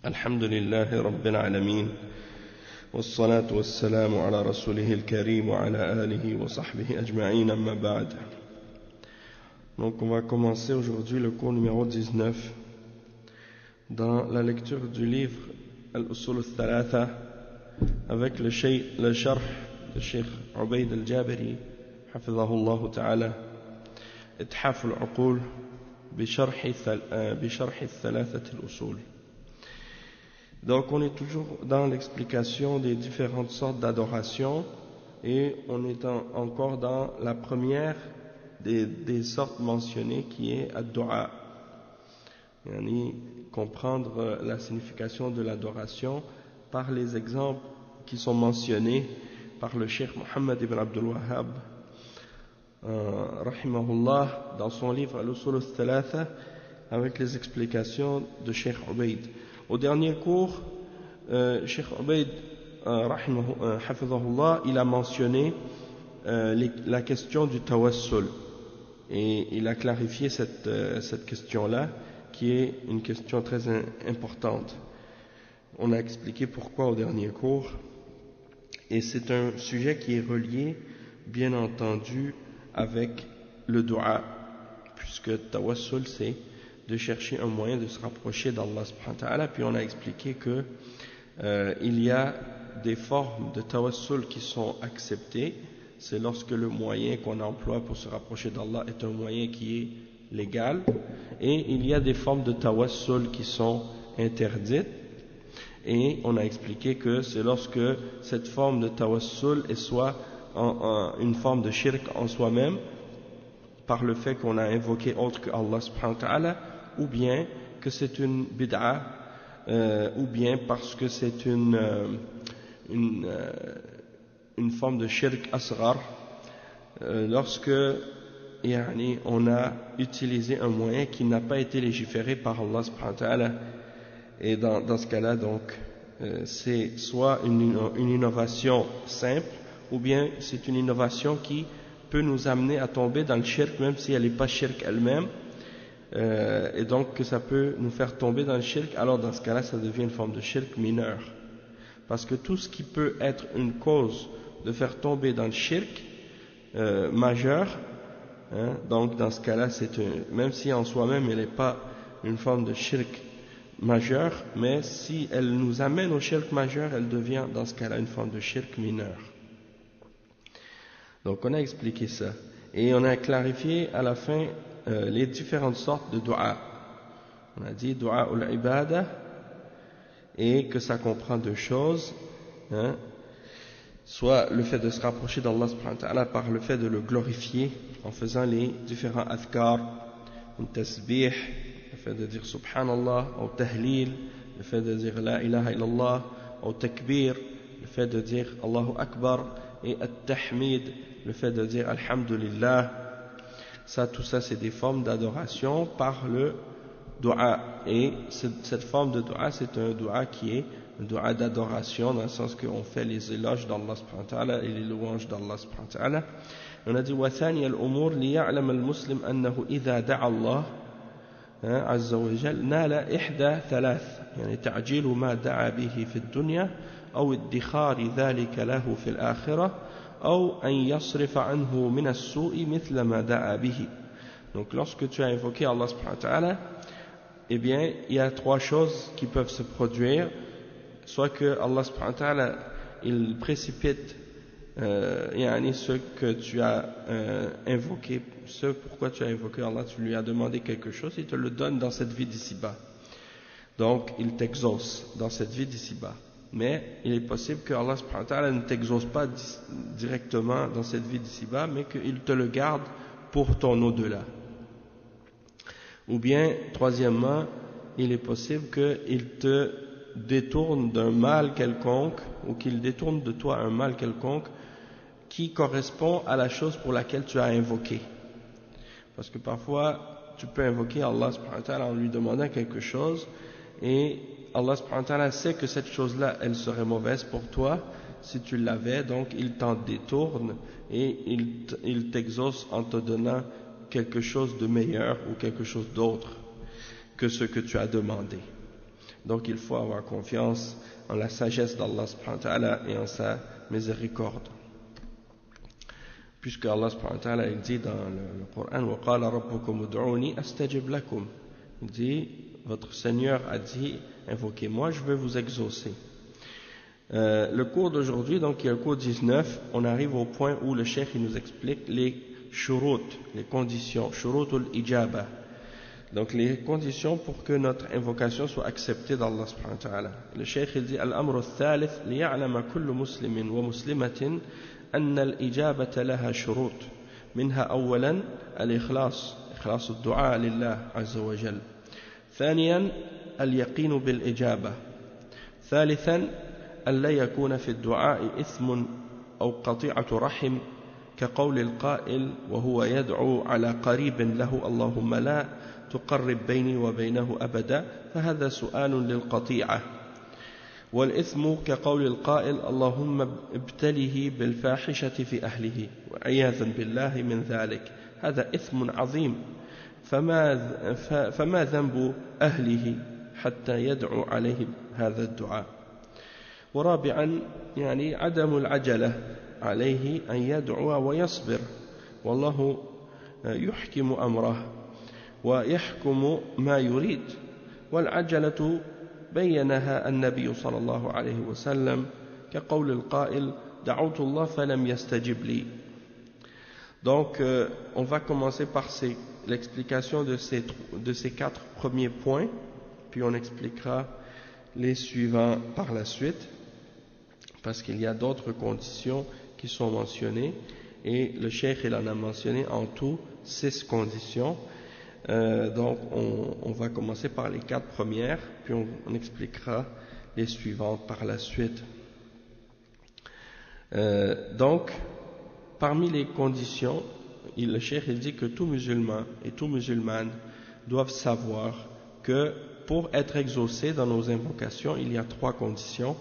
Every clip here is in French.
الحمد لله رب العالمين والصلاة والسلام على رسوله الكريم وعلى آله وصحبه أجمعين أما بعد. Donc on va commencer aujourd'hui le cours numéro 19 dans la lecture du livre Al-Usul al-Thalatha avec le sharh de Cheikh Ubayd al-Jabiri حفظه الله تعالى إتحاف العقول بشرح الثلاثة الأصول. Donc on est toujours dans l'explication des différentes sortes d'adoration et on est encore dans la première des sortes mentionnées qui est ad-du'a, yani comprendre la signification de l'adoration par les exemples qui sont mentionnés par le Cheikh Mohammed ibn Abdul Wahhab rahimahullah dans son livre Al-Usul al-Thalatha avec les explications de Cheikh Ubayd. Au dernier cours, Cheikh Ubayd hafidhahullah, il a mentionné la question du tawassul et il a clarifié cette question-là qui est une question très importante. On a expliqué pourquoi au dernier cours et c'est un sujet qui est relié bien entendu avec le dua, puisque tawassul c'est de chercher un moyen de se rapprocher d'Allah subhanahu wa ta'ala. Puis on a expliqué que il y a des formes de tawassul qui sont acceptées, c'est lorsque le moyen qu'on emploie pour se rapprocher d'Allah est un moyen qui est légal, et il y a des formes de tawassul qui sont interdites, et on a expliqué que c'est lorsque cette forme de tawassul est soit une forme de shirk en soi-même, par le fait qu'on a invoqué autre que Allah subhanahu wa ta'ala, ou bien que c'est une bid'a, ou bien parce que c'est une forme de shirk asghar, lorsque on a utilisé un moyen qui n'a pas été légiféré par Allah subhanahu wa ta'ala. Et dans ce cas-là, donc, c'est soit une innovation simple, ou bien c'est une innovation qui peut nous amener à tomber dans le shirk, même si elle n'est pas shirk elle-même, et donc que ça peut nous faire tomber dans le shirk. Alors dans ce cas-là, ça devient une forme de shirk mineur, parce que tout ce qui peut être une cause de faire tomber dans le shirk majeur, donc dans ce cas-là, même si en soi-même elle n'est pas une forme de shirk majeur, mais si elle nous amène au shirk majeur, elle devient dans ce cas-là une forme de shirk mineur. Donc on a expliqué ça et on a clarifié à la fin les différentes sortes de dua. On a dit dua ul-ibada, et que ça comprend deux choses, soit le fait de se rapprocher d'Allah subhanahu wa ta'ala par le fait de le glorifier en faisant les différents adhkar, le tasbih, le fait de dire subhanallah, ou tahlil, le fait de dire la ilaha illallah, ou takbir, le fait de dire Allahu akbar, et at-tahmid, le fait de dire alhamdulillah. Ça, tout ça, c'est des formes d'adoration par le dua. Et cette forme de dua, c'est un dua qui est un dua d'adoration, dans le sens qu'on fait les éloges d'Allah subhanahu wa ta'ala et les louanges d'Allah subhanahu wa ta'ala. On a dit وَثَانِيَ الْأُمُورِ لِيَعْلَمَ الْمُسْلِمْ أَنَّهُ إِذَا دَعَى اللَّهَ عز وجل نال إحدى ثلاث، يعني تعجيل ما دعا به في الدنيا أو ادخار ذلك له في الآخرة أو أن يصرف عنه من السوء مثل ما دعا به. Donc lorsque tu as invoqué Allah subhanahu wa ta'ala, eh bien il y a trois choses qui peuvent se produire, soit que Allah subhanahu wa ta'ala il précipite ce que tu as invoqué, ce pourquoi tu as invoqué Allah, tu lui as demandé quelque chose, il te le donne dans cette vie d'ici-bas, donc il t'exauce dans cette vie d'ici-bas. Mais il est possible que Allah subhanahu wa ta'ala ne t'exauce pas directement dans cette vie d'ici-bas, mais qu'il te le garde pour ton au-delà. Ou bien, troisièmement, il est possible qu'il te détourne d'un mal quelconque, ou qu'il détourne de toi un mal quelconque qui correspond à la chose pour laquelle tu as invoqué. Parce que parfois, tu peux invoquer Allah subhanahu wa ta'ala en lui demandant quelque chose, et Allah subhanahu wa ta'ala sait que cette chose-là, elle serait mauvaise pour toi si tu l'avais, donc il t'en détourne et il t'exauce en te donnant quelque chose de meilleur ou quelque chose d'autre que ce que tu as demandé. Donc il faut avoir confiance en la sagesse d'Allah subhanahu wa ta'ala et en sa miséricorde. Puisque Allah subhanahu wa ta'ala il dit dans le Coran وَقَالَ رَبُّكُمُ ادْعُونِي أَسْتَجِبْ لَكُمْ. Il dit, votre Seigneur a dit, invoquez-moi, je vais vous exaucer. Le cours d'aujourd'hui, donc il y a le cours 19, on arrive au point où le cheikh il nous explique les shurut, les conditions, shurutul ijaba. Donc les conditions pour que notre invocation soit acceptée d'Allah subhanahu wa ta'ala. Le cheikh il dit Al-amru al-thalith liya'lama kullu muslimin wa muslimatin anna al-ijabata laha shurut. Minha awwalan al-ikhlas, ikhlas ad-du'a lillah azza wa jal. ثانيا اليقين بالإجابة. ثالثا ألا يكون في الدعاء إثم أو قطيعة رحم كقول القائل وهو يدعو على قريب له اللهم لا تقرب بيني وبينه أبدا فهذا سؤال للقطيعة. والإثم كقول القائل اللهم ابتله بالفاحشة في أهله وعياذا بالله من ذلك هذا إثم عظيم فما ذنب أهله حتى يدعو عليهم هذا الدعاء. ورابعا يعني عدم العجلة عليه أن يدعو ويصبر والله يحكم أمره ويحكم ما يريد والعجلة بينها النبي صلى الله عليه وسلم كقول القائل دعوت الله فلم يستجب لي. Donc on va commencer par l'explication de ces 4 premiers points, puis on expliquera les suivants par la suite, parce qu'il y a d'autres conditions qui sont mentionnées, et le cheikh il en a mentionné en tout 6 conditions. Donc on va commencer par les 4 premières, puis on expliquera les suivantes par la suite. Donc parmi les conditions, le cheikh il dit que tout musulman et tout musulmane doivent savoir que pour être exaucé dans nos invocations, il y a 3 conditions.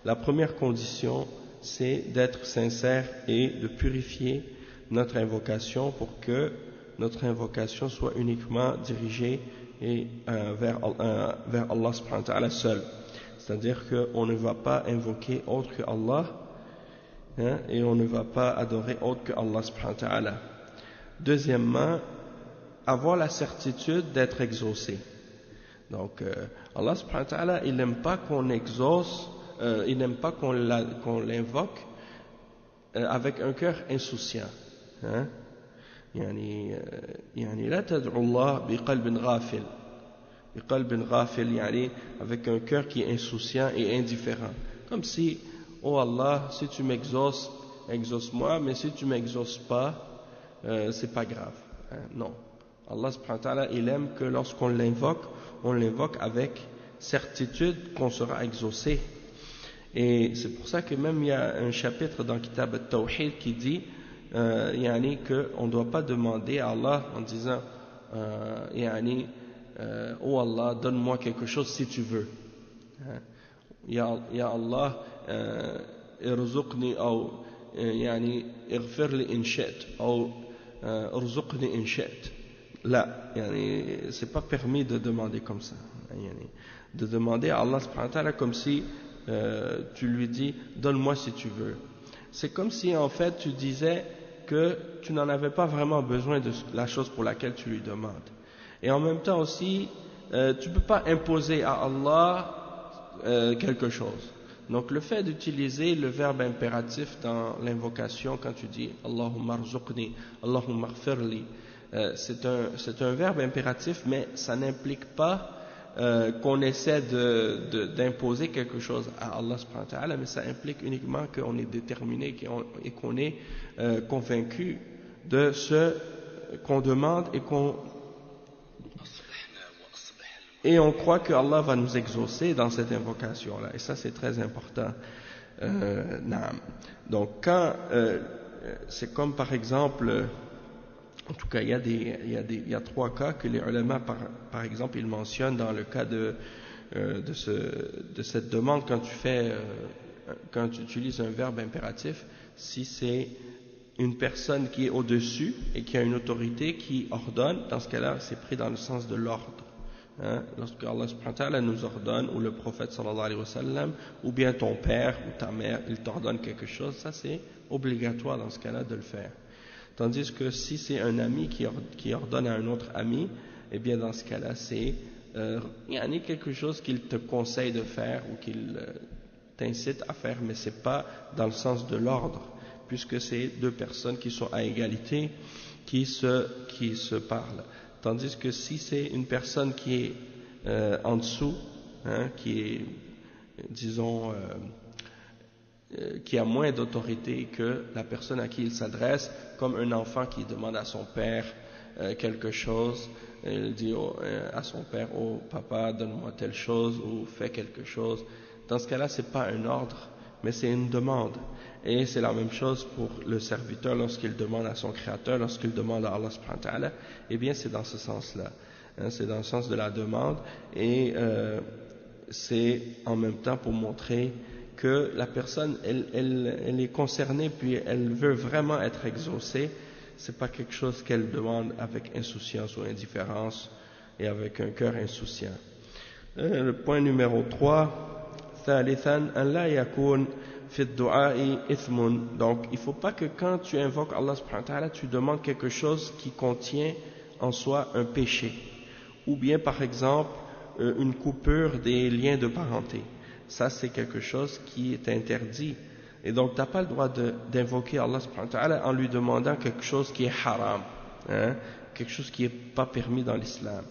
La première condition, c'est d'être sincère et de purifier notre invocation pour que notre invocation soit uniquement dirigée vers Allah subhanahu wa ta'ala seul. C'est-à-dire qu'on ne va pas invoquer autre que Allah, et on ne va pas adorer autre que Allah subhanahu wa ta'ala. Deuxièmement, avoir la certitude d'être exaucé. Donc Allah subhanahu wa ta'ala, il n'aime pas qu'on exauce, il n'aime pas qu'on l'invoque avec un cœur insouciant. يعني لا تدعو الله بقلب غافل بقلب غافل يعني avec un cœur qui est insouciant et indifférent, comme si oh Allah, si tu m'exauces, exauce-moi, mais si tu m'exauces pas, c'est pas grave. Non, Allah subhanahu wa ta'ala, il aime que lorsqu'on l'invoque, on l'invoque avec certitude qu'on sera exaucé. Et c'est pour ça que même il y a un chapitre dans Kitab al-Tawhid qui dit qu'on ne doit pas demander à Allah en disant oh Allah, donne-moi quelque chose si tu veux. Ya Allah, irzuqni ou اغفر لي إن شئت أو ارزقني إن شئت. Là, c'est pas permis de demander comme ça. De demander à Allah subhanahu wa ta'ala comme si tu lui dis donne-moi si tu veux. C'est comme si en fait tu disais que tu n'en avais pas vraiment besoin de la chose pour laquelle tu lui demandes. Et en même temps aussi, tu ne peux pas imposer à Allah quelque chose. Donc le fait d'utiliser le verbe impératif dans l'invocation quand tu dis Allahumma rzuqni, Allahumma ighfirli, c'est un verbe impératif, mais ça n'implique pas qu'on essaie d'imposer quelque chose à Allah subhanahu wa ta'ala, mais ça implique uniquement qu'on est déterminé et qu'on est convaincu de ce qu'on demande et on croit que Allah va nous exaucer dans cette invocation-là, et ça c'est très important. Donc quand c'est comme par exemple, en tout cas il y a 3 cas que les ulama par exemple ils mentionnent dans le cas de cette demande quand tu utilises un verbe impératif. Si c'est une personne qui est au-dessus et qui a une autorité qui ordonne, dans ce cas-là c'est pris dans le sens de l'ordre. hein, lorsque Allah subhanahu wa ta'ala nous ordonne, ou le prophète sallallahu alayhi wa sallam, ou bien ton père ou ta mère, il t'ordonne quelque chose, ça c'est obligatoire dans ce cas-là de le faire. Tandis que si c'est un ami qui ordonne à un autre ami, eh bien dans ce cas-là c'est il y a quelque chose qu'il te conseille de faire ou qu'il t'incite à faire, mais c'est pas dans le sens de l'ordre, puisque c'est deux personnes qui sont à égalité, qui se parlent. Tandis que si c'est une personne qui est en dessous, hein, qui est, disons, qui a moins d'autorité que la personne à qui il s'adresse, comme un enfant qui demande à son père quelque chose, il dit à son père, oh papa, donne-moi telle chose, ou fais quelque chose. Dans ce cas-là, c'est pas un ordre, mais c'est une demande. Et c'est la même chose pour le serviteur lorsqu'il demande à son créateur, lorsqu'il demande à Allah subhanahu wa ta'ala, eh bien c'est dans ce sens-là. Hein, c'est dans le sens de la demande, et c'est en même temps pour montrer que la personne, elle est concernée, puis elle veut vraiment être exaucée. C'est pas quelque chose qu'elle demande avec insouciance ou indifférence et avec un cœur insouciant. Le point numéro 3, ثالثاً أن لا يكون في الدعاء إثم. Donc il faut pas que quand tu invoques Allah subhanahu wa ta'ala, tu demandes quelque chose qui contient en soi un péché, ou bien par exemple une coupure des liens de parenté. Ça c'est quelque chose qui est interdit. Et donc, tu n'as pas le droit d'invoquer Allah subhanahu wa ta'ala en lui demandant quelque chose qui est haram, hein, quelque chose qui n'est pas permis dans l'islam.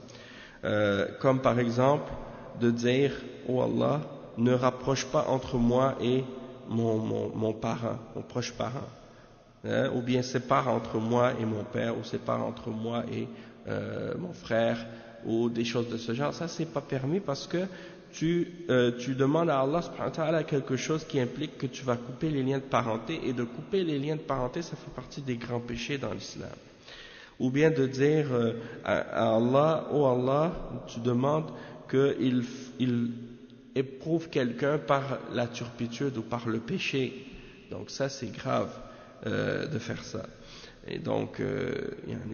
Comme par exemple, de dire, oh Allah, ne rapproche pas entre moi et mon parent, mon proche parent. Hein, ou bien sépare entre moi et mon père, ou sépare entre moi et mon frère, ou des choses de ce genre. Ça, c'est pas permis parce que tu demandes à Allah subhanahu wa ta'ala quelque chose qui implique que tu vas couper les liens de parenté, et de couper les liens de parenté, ça fait partie des grands péchés dans l'islam. Ou bien de dire à Allah, oh Allah, tu demandes qu'il éprouve quelqu'un par la turpitude ou par le péché. Donc ça c'est grave de faire ça. Et donc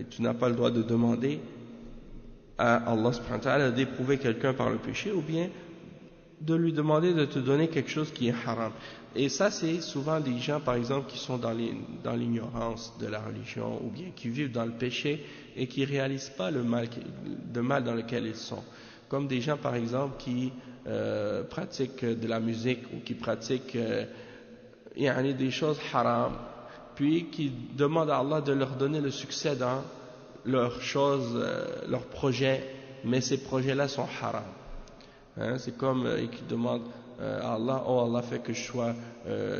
tu n'as pas le droit de demander à Allah subhanahu wa ta'ala d'éprouver quelqu'un par le péché, ou bien de lui demander de te donner quelque chose qui est haram. Et ça, c'est souvent des gens, par exemple, qui sont dans l'ignorance de la religion, ou bien qui vivent dans le péché et qui réalisent pas le mal dans lequel ils sont. Comme des gens, par exemple, qui pratiquent de la musique, ou qui pratiquent des choses haram, puis qui demandent à Allah de leur donner le succès dans leurs choses, leurs projets, mais ces projets-là sont haram. Hein, c'est comme qui demande à Allah, oh Allah, fait que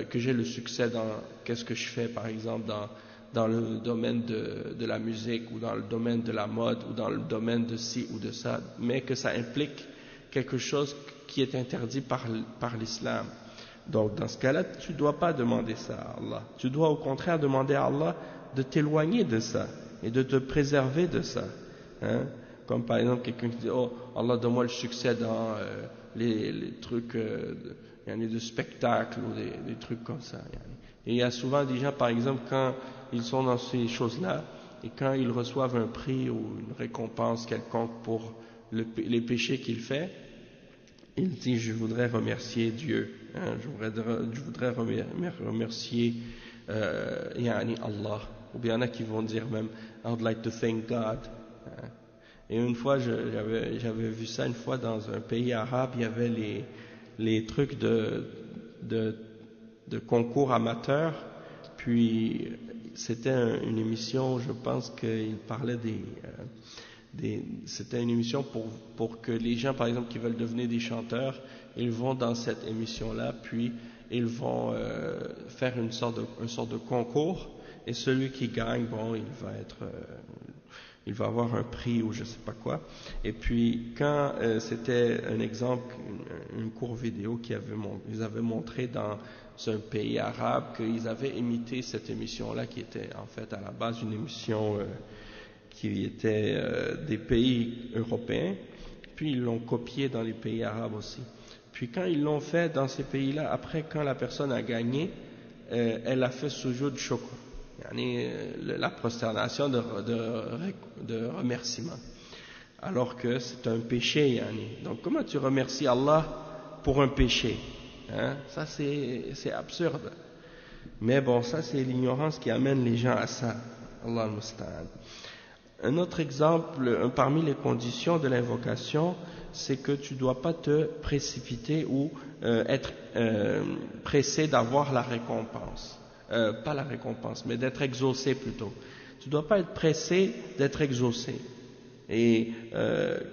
que j'ai le succès dans qu'est-ce que je fais, par exemple dans le domaine de la musique, ou dans le domaine de la mode, ou dans le domaine de ci ou de ça, mais que ça implique quelque chose qui est interdit par l'islam. Donc dans ce cas-là, tu ne dois pas demander ça à Allah. Tu dois au contraire demander à Allah de t'éloigner de ça et de te préserver de ça. Hein? Comme par exemple quelqu'un qui dit, oh Allah, donne-moi le succès dans les trucs de spectacle, ou des trucs comme ça. Et il y a souvent des gens, par exemple, quand ils sont dans ces choses-là, et quand ils reçoivent un prix ou une récompense quelconque pour les péchés qu'ils font, ils disent, je voudrais remercier Dieu, hein, je voudrais remercier Allah. Ou bien il y en a qui vont dire même, I would like to thank God. Hein. Et une fois, j'avais vu ça une fois dans un pays arabe, il y avait les trucs de concours amateurs, puis c'était une émission, je pense qu'il parlait c'était une émission pour que les gens, par exemple, qui veulent devenir des chanteurs, ils vont dans cette émission-là, puis ils vont faire une sorte de concours, et celui qui gagne, bon, il va avoir un prix ou je sais pas quoi. Et puis quand c'était un exemple, une courte vidéo ils avaient montré dans un pays arabe qu'ils avaient imité cette émission-là, qui était en fait à la base une émission qui était des pays européens, puis ils l'ont copié dans les pays arabes aussi. Puis quand ils l'ont fait dans ces pays-là, après quand la personne a gagné, elle a fait sujoud shukr, la prosternation de remerciement. alors que c'est un péché, yani. Donc comment tu remercies Allah pour un péché, hein? Ça c'est absurde. Mais bon, ça c'est l'ignorance qui amène les gens à ça. Allah al-Musta'an. Un autre exemple, parmi les conditions de l'invocation, c'est que tu ne dois pas te précipiter ou être pressé d'avoir la récompense. Pas la récompense, mais d'être exaucé plutôt. Tu ne dois pas être pressé d'être exaucé. Et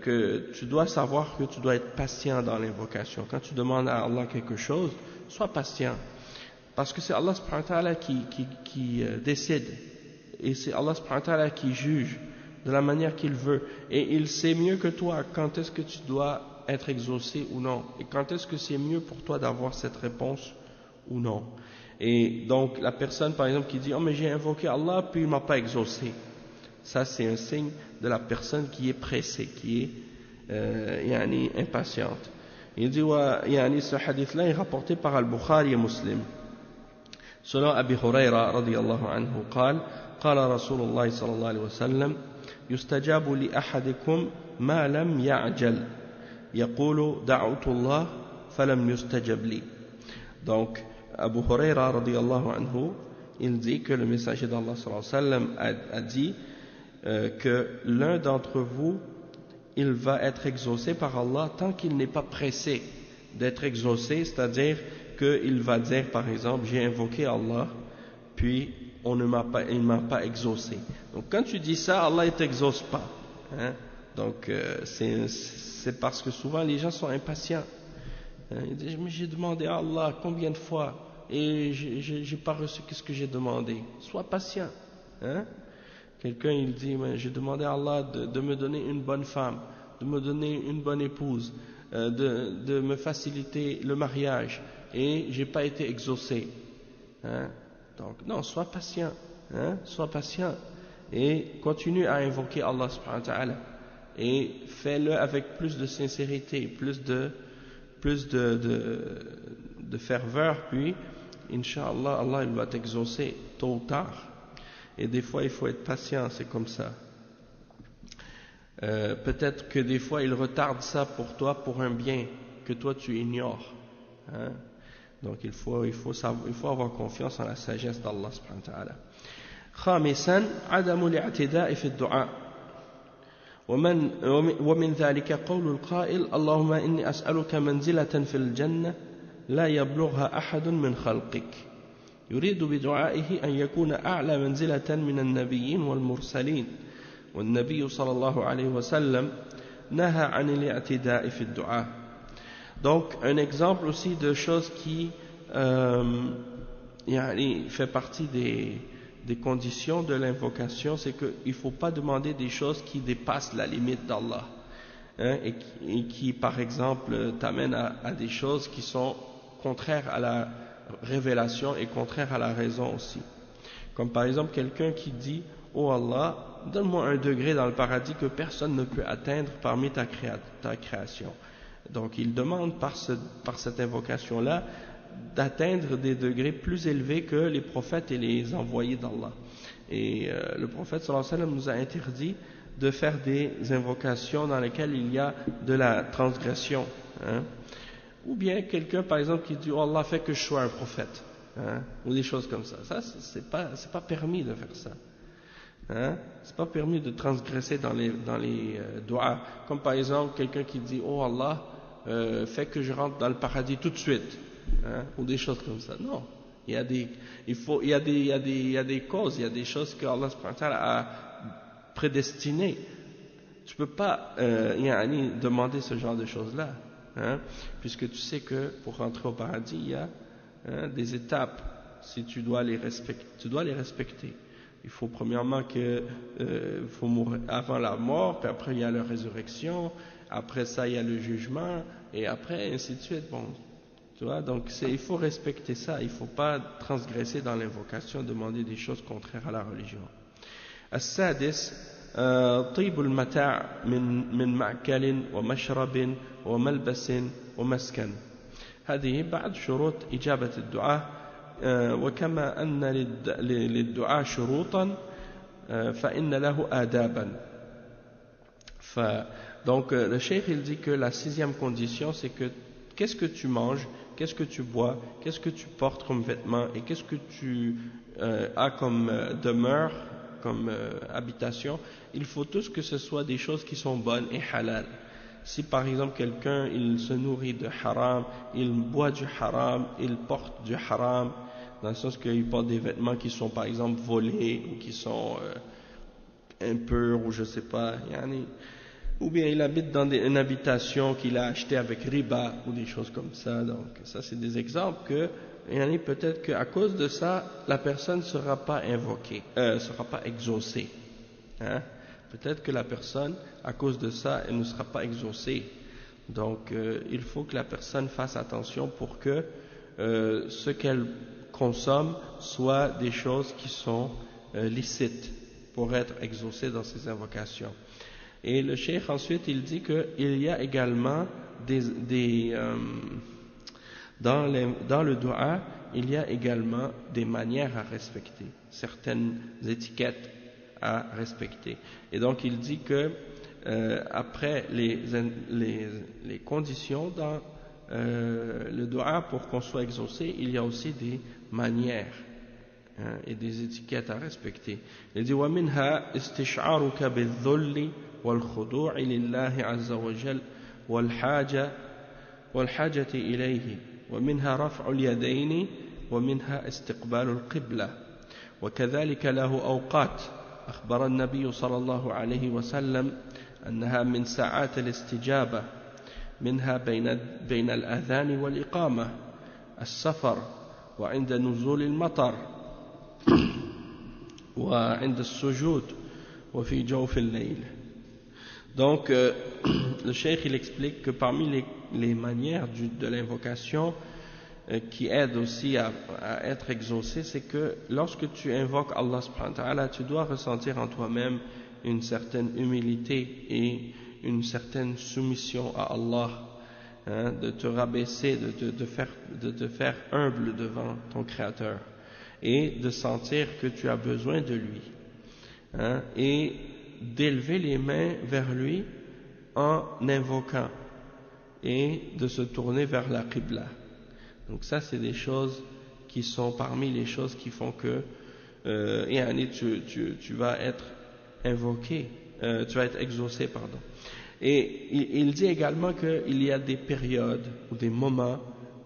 que tu dois savoir que tu dois être patient dans l'invocation. Quand tu demandes à Allah quelque chose, sois patient. Parce que c'est Allah subhanahu wa ta'ala qui décide. Et c'est Allah subhanahu wa ta'ala qui juge de la manière qu'il veut. Et il sait mieux que toi quand est-ce que tu dois être exaucé ou non. Et quand est-ce que c'est mieux pour toi d'avoir cette réponse ou non. Et donc la personne par exemple qui dit « Oh mais j'ai invoqué Allah puis il ne m'a pas exaucé ». Ça c'est un signe de la personne qui est pressée, qui est impatiente. Il dit ce hadith-là est rapporté par Al-Bukhari et Muslim. Selon Abi Hurayra radiyallahu anhu قال رسول الله صلى الله عليه وسلم يستجاب لأحدكم ما لم يعجل يقول دعوت الله فلم يستجب لي. Donc Abu Hurayra radiyallahu anhu, il dit que le messager d'Allah sallallahu alayhi wa sallam a dit que l'un d'entre vous il va être exaucé par Allah tant qu'il n'est pas pressé d'être exaucé, c'est-à-dire qu'il va dire par exemple j'ai invoqué Allah puis il ne m'a pas exaucé. Donc quand tu dis ça, Allah ne t'exauce pas, hein? Donc c'est parce que souvent les gens sont impatients, hein? Ils disent mais j'ai demandé à Allah combien de fois et j'ai pas reçu ce que j'ai demandé. Sois patient, hein? Quelqu'un il dit j'ai demandé à Allah de me donner une bonne femme, de me donner une bonne épouse, de me faciliter le mariage et j'ai pas été exaucé, hein? Donc non, sois patient, hein? Sois patient et continue à invoquer Allah subhanahu wa ta'ala et fais-le avec plus de sincérité, plus de ferveur, puis Inch'Allah, Allah il va t'exaucer tôt ou tard. Et des fois il faut être patient, c'est comme ça. Peut-être que des fois il retarde ça pour toi pour un bien que toi tu ignores, hein? Donc il faut avoir confiance en la sagesse d'Allah subhanahu wa ta'ala. خامسا عدم الاعتداء في الدعاء ومن ذلك قول القائل اللهم إني أسألك منزلة في الجنة لا يبلغها أحد من خلقك يريد بدعائه أن يكون أعلى منزلة من النبيين والمرسلين والنبي صلى الله عليه وسلم نهى عن الاعتداء في الدعاء. Donc un exemple aussi de choses qui fait partie des conditions de l'invocation, c'est qu'il ne faut pas demander des choses qui dépassent la limite d'Allah, hein, et qui par exemple t'amènent à des choses qui sont contraires à la révélation et contraires à la raison aussi. Comme par exemple quelqu'un qui dit « Oh Allah, donne-moi un degré dans le paradis que personne ne peut atteindre parmi ta création ». Donc il demande par cette invocation-là d'atteindre des degrés plus élevés que les prophètes et les envoyés d'Allah. Et le prophète sallallahu alayhi wa sallam nous a interdit de faire des invocations dans lesquelles il y a de la transgression, hein. Ou bien quelqu'un par exemple qui dit « Oh Allah, fais que je sois un prophète, hein », ou des choses comme ça. Ça c'est pas permis de faire ça, hein? C'est pas permis de transgresser dans les doigts. Comme par exemple quelqu'un qui dit « Oh Allah, fais que je rentre dans le paradis tout de suite », hein? Ou des choses comme ça. Non, il y a des causes, il y a des choses que Allah subhanahu wa ta'ala a prédestinées. Tu peux pas demander ce genre de choses là, hein? Puisque tu sais que pour rentrer au paradis il y a des étapes. Si tu dois les respecter, il faut premièrement faut mourir avant la mort, puis après il y a la résurrection, après ça il y a le jugement, et après ainsi de suite. Bon, tu vois, donc il faut respecter ça, il ne faut pas transgresser dans l'invocation, demander des choses contraires à la religion. السادس طيب المتاع من مأكل ومشرب وملبس ومسكن. هذه بعض شروط إجابة الدعاء. وكما أن للدعاء شروطا فإن له آدابا. Donc le cheikh il dit que la 6e condition c'est que qu'est-ce que tu manges, qu'est-ce que tu bois, qu'est-ce que tu portes comme vêtements et qu'est-ce que tu as comme demeure, comme habitation, il faut tous que ce soit des choses qui sont bonnes et halal. Si par exemple quelqu'un il se nourrit de haram, il boit du haram, il porte du haram, dans le sens qu'il porte des vêtements qui sont par exemple volés ou qui sont impurs ou je sais pas, ou bien il habite dans une habitation qu'il a achetée avec riba ou des choses comme ça. Donc ça c'est des exemples que peut-être qu'à cause de ça la personne ne sera pas invoquée, sera pas exaucée. Hein? Peut-être que la personne, à cause de ça, elle ne sera pas exaucée. Donc, il faut que la personne fasse attention pour que ce qu'elle consomme soit des choses qui sont licites pour être exaucées dans ses invocations. Et le cheikh ensuite, il dit qu'il y a également dans le dua, il y a également des manières à respecter, certaines étiquettes à respecter. Et donc il dit que après les conditions dans le dua pour qu'on soit exaucé, il y a aussi des manières et des étiquettes à respecter. Il dit وَمِنْهَا اسْتِشْعَارُكَ بِالذُّلِّ وَالْخُضُوعِ لِلَّهِ عَزَّ وَجَلَّ والحاجة إليه ومنها رفع اليدين ومنها استقبال القبلة وكذلك له أوقات أخبر النبي صلى الله عليه وسلم أنها من ساعات الاستجابة منها بين الأذان والإقامة السفر وعند نزول المطر وعند السجود وفي جوف الليل. Donc le cheikh il explique que parmi les manières de l'invocation qui aident aussi à être exaucé, c'est que lorsque tu invoques Allah subhanahu wa ta'ala, tu dois ressentir en toi-même une certaine humilité et une certaine soumission à Allah, de te rabaisser, de te faire humble devant ton Créateur et de sentir que tu as besoin de lui, et d'élever les mains vers lui en invoquant et de se tourner vers la Qibla. Donc ça c'est des choses qui sont parmi les choses qui font que tu vas être invoqué, tu vas être exaucé, pardon. Et il dit également qu'il y a des périodes ou des moments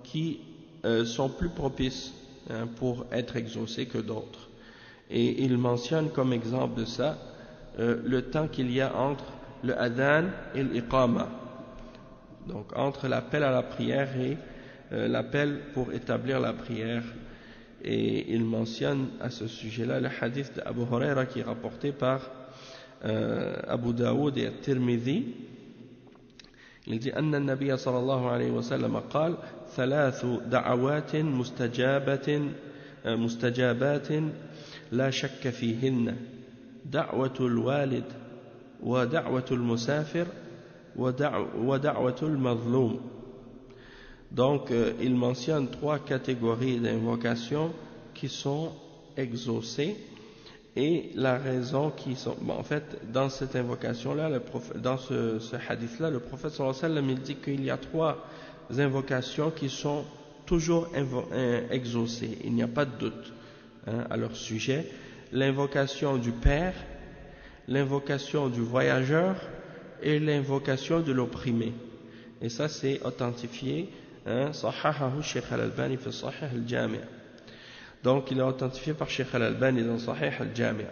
qui sont plus propices pour être exaucés que d'autres. Et il mentionne comme exemple de ça le temps qu'il y a entre le adhan et l'iqama, donc entre l'appel à la prière et l'appel pour établir la prière. Et il mentionne à ce sujet-là le hadith d'Abu Huraira qui est rapporté par Abu Daoud et Tirmidhi. Il dit أن النبي صلى الله عليه وسلم قال ثلاث دعوات مستجابات لا شك فيهن دعوة الوالد ودعوة المسافر ودعوة المظلوم. Donc il mentionne 3 catégories d'invocations qui sont exaucées, et la raison qui sont... Bon, en fait, dans cette invocation-là, dans ce hadith-là, le prophète sallallahu alayhi wa sallam, il dit qu'il y a 3 invocations qui sont toujours exaucées. Il n'y a pas de doute à leur sujet. L'invocation du père, l'invocation du voyageur et l'invocation de l'opprimé. Et ça, c'est authentifié. Sahahahu Sheikh Al-Albani fi Sahih Al-Jami'. Donc il est authentifié par Sheikh Al-Albani dans Sahih Al-Jami'.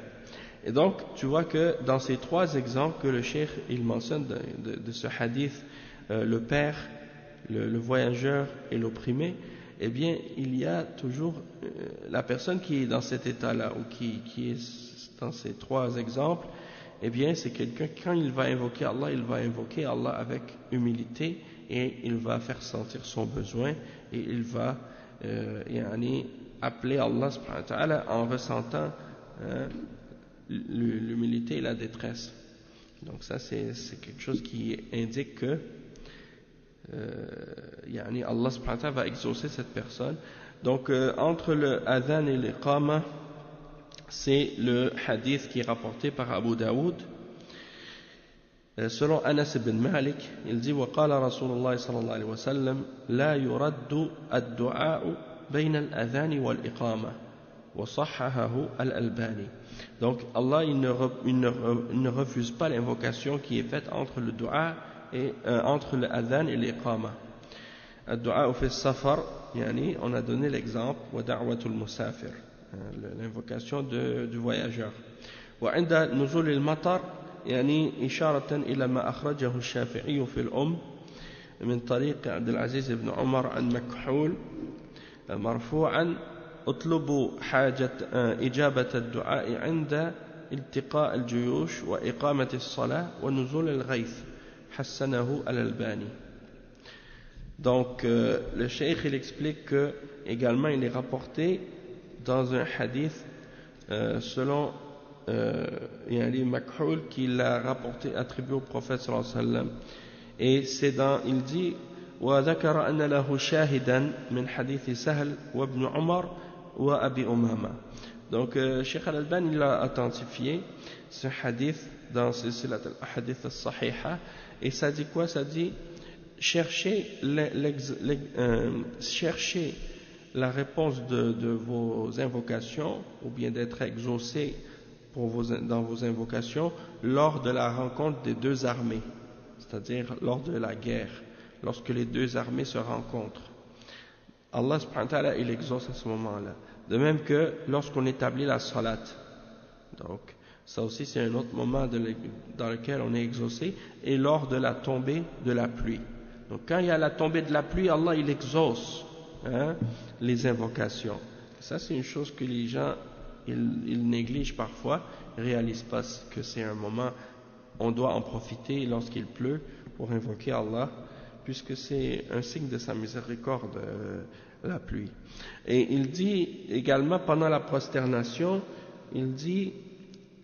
Et donc tu vois que dans ces 3 exemples que le Sheikh il mentionne de ce hadith, le père, le voyageur et l'opprimé, eh bien il y a toujours la personne qui est dans cet état-là, ou qui est dans ces 3 exemples, eh bien c'est quelqu'un, quand il va invoquer Allah, il va invoquer Allah avec humilité, et il va faire sentir son besoin, et il va appeler Allah subhanahu wa ta'ala en ressentant l'humilité et la détresse. Donc ça c'est quelque chose qui indique que Allah subhanahu wa ta'ala va exaucer cette personne. Donc entre le adhan et l'iqama, c'est le hadith qui est rapporté par Abu Daoud, Selon Anas ibn Malik, il dit وقال رسول الله صلى الله عليه وسلم لا يرد الدعاء بين الأذان والإقامة وصححه الألباني. Donc Allah il ne refuse pas l'invocation qui est faite entre le dua et entre le adhan et l'iqama. الدعاء في السفر يعني on a donné l'exemple ودعوة المسافر, l'invocation du voyageur. وعند نزول المطر يعني إشارة إلى ما أخرجه الشافعي في الأم من طريق عبد العزيز بن عمر عن مكحول مرفوعا اطلبوا حاجة إجابة الدعاء عند التقاء الجيوش وإقامة الصلاة ونزول الغيث حسنه الألباني. Donc le cheikh il explique que également il est rapporté dans un hadith selon Ali Makhul qui l'a rapporté attribué au prophète sallallahu alayhi wa sallam, et c'est dans, il dit وذكر أن له شاهدا من حديث سهل وابن عمر وأبي أمامة. Donc Cheikh Al-Albani il l'a authentifié ce hadith dans Silsilat al-Ahadith al-Sahiha, et ça dit quoi? Ça dit cherchez la réponse de vos invocations, ou bien d'être exaucé dans vos invocations lors de la rencontre des deux armées, c'est-à-dire lors de la guerre, lorsque les deux armées se rencontrent. Allah subhanahu wa ta'ala il exauce à ce moment-là. De même que lorsqu'on établit la salat. Donc ça aussi c'est un autre moment dans lequel on est exaucé, et lors de la tombée de la pluie. Donc quand il y a la tombée de la pluie, Allah il exauce les invocations. Ça c'est une chose que les gens ils négligent parfois, ils ne réalisent pas que c'est un moment, on doit en profiter lorsqu'il pleut pour invoquer Allah, puisque c'est un signe de sa miséricorde, la pluie. Et il dit également pendant la prosternation, il dit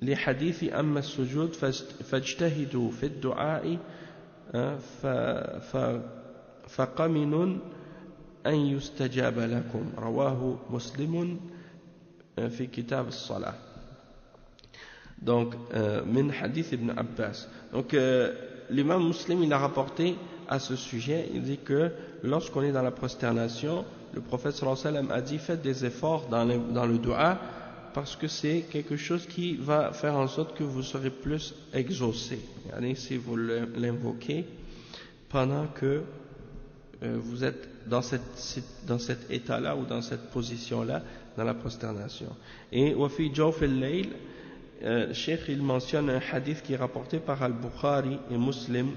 les hadiths amma sujud fajtahidu fi ad-du'a faqaminun an yustajaba lakum rawahu muslimun fi kitab as-salah. Donc min hadith ibn Abbas. Donc l'imam Muslim il a rapporté à ce sujet, il dit que lorsqu'on est dans la prosternation, le prophète sallallahu alayhi wa sallam a dit faites des efforts dans le dua, parce que c'est quelque chose qui va faire en sorte que vous serez plus exaucé. Si vous l'invoquez pendant que vous êtes dans cet état-là ou dans cette position-là, dans la prosternation. Et wafi jawf al-layl, Cheikh il mentionne un hadith qui est rapporté par Al-Bukhari et Muslim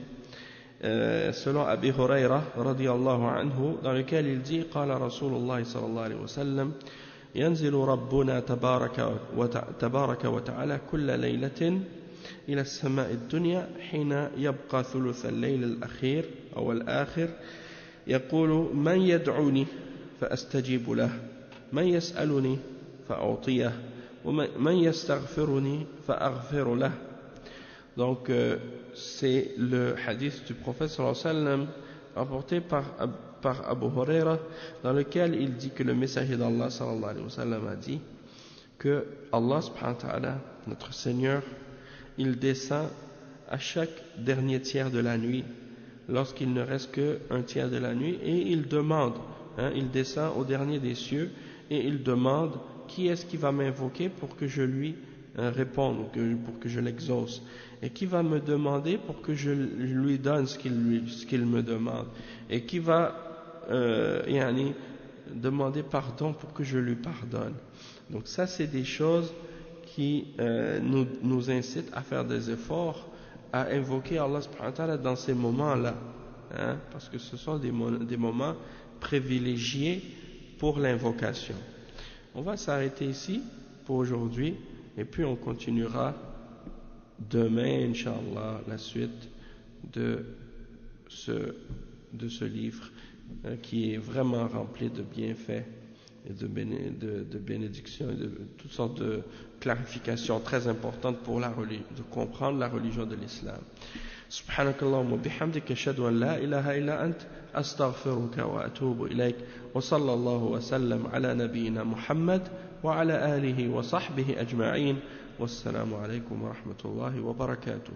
selon Abi Huraira radiyallahu anhu, dans lequel il dit qala Rasulullah sallallahu alayhi wa sallam ينزل ربنا تبارك وتعالى كل ليلة إلى السماء الدنيا حين يبقى ثلث الليل الأخير أو الآخر يقول من يدعوني فأستجيب له من يسألني فأعطيه ومن يستغفرني فأغفر له. Donc c'est le hadith du prophète sallallahu alayhi wa sallam rapporté par Abu Huraira, dans lequel il dit que le messager d'Allah sallallahu alayhi wa sallam a dit que Allah subhanahu wa ta'ala, notre Seigneur, il descend à chaque dernier tiers de la nuit, lorsqu'il ne reste qu'un tiers de la nuit, et il demande, il descend au dernier des cieux et il demande qui est-ce qui va m'invoquer pour que je lui réponde, pour que je l'exauce, et qui va me demander pour que je lui donne ce qu'il me demande, et qui va demander pardon pour que je lui pardonne. Donc ça c'est des choses qui nous incitent à faire des efforts, à invoquer Allah subhanahu wa ta'ala dans ces moments-là, parce que ce sont des moments privilégiés pour l'invocation. On va s'arrêter ici pour aujourd'hui, et puis on continuera demain, Inch'Allah, la suite de ce livre qui est vraiment rempli de bienfaits et de bénédictions et de toutes sortes de clarifications très importantes pour de comprendre la religion de l'islam. Subhanakallahumma bihamdika ashhadu an la ilaha illa ant astaghfiruka wa atubu ilayk wa sallallahu wa sallam ala nabiyyina Muhammad wa ala alihi wa sahbihi ajma'in. Wassalamu alaykum wa rahmatullahi wa barakatuh.